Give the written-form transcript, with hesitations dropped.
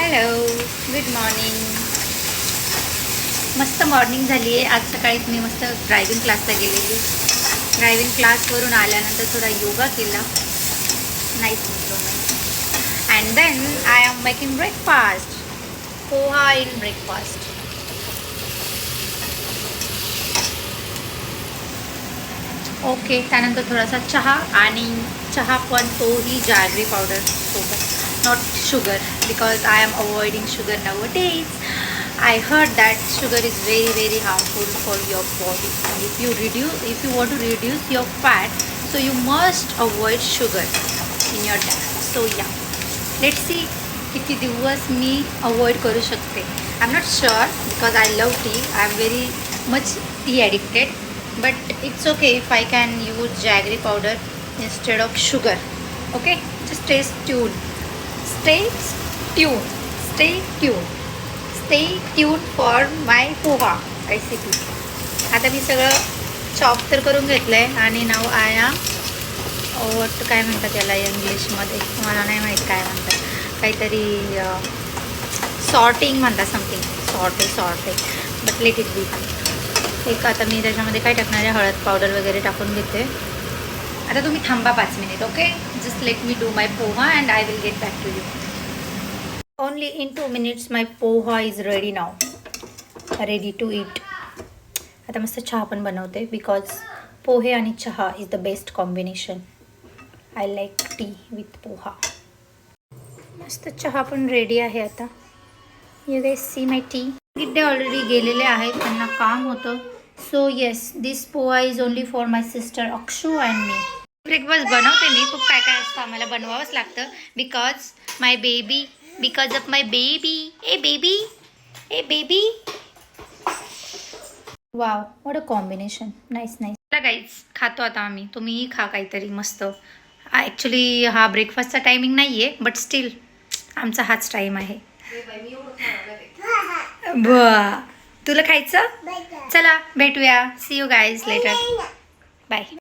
Hello, good morning. मस्त morning झाली आहे. आज सकाळीच मी मस्त ड्रायव्हिंग क्लासला गेलेली. ड्रायव्हिंग क्लासवरून आल्यानंतर थोडा योगा केला. Nice improvement. And then I am making breakfast. Poha in breakfast. Okay, त्यानंतर थोडासा चहा, आणि चहा पण तोही जॅगरी पावडर सोबत, not sugar, because I am avoiding sugar nowadays. I heard that sugar is very harmful for your body. If you want to reduce your fat, so you must avoid sugar in your diet. So yeah, let's see किती दिवस मी avoid करू शकते. I am not sure because I love T. I am very much T addicted. But it's okay if I can use jaggery powder instead of sugar. Okay, just stay tuned. Stay tuned for my poha recipe. आता मी सगळं chop तर करून घेतलं आहे, आणि नाव I am what काय म्हणतात त्याला इंग्लिशमध्ये, मला नाही माहीत काय म्हणतात, काहीतरी सॉर्टिंग म्हणतात, something sort but let it be. एक आता मी त्याच्यामध्ये काय टाकणार आहे, हळद पावडर वगैरे टाकून घेते. आता तुम्ही थांबा 5 minute. Okay, just let me do my poha and I will get back to you. Only in 2 minutes my poha is ready now, ready to eat. आता मस्त चहा पण बनवते, बिकॉज पोहे आणि चहा is the best combination. I like tea with poha. मस्त चहा पण रेडी आहे. आता you guys see my tea. गिड्डे ऑलरेडी गेलेले आहेत, त्यांना काम होतं. So yes, this poha is only for my sister Akshu and me. Breakfast बनवते मी. खूप काय काय असतं, आम्हाला बनवावंच लागतं, because of my baby. A baby. Wow, what a combination. Nice. Guys, खातो आता आम्ही. तुम्हीही खा काहीतरी मस्त. ॲक्च्युली हा ब्रेकफास्टचा टायमिंग नाही आहे, बट स्टील आमचा हाच टाईम आहे. तुला खायचं? चला भेटूया. See you guys later. Bye.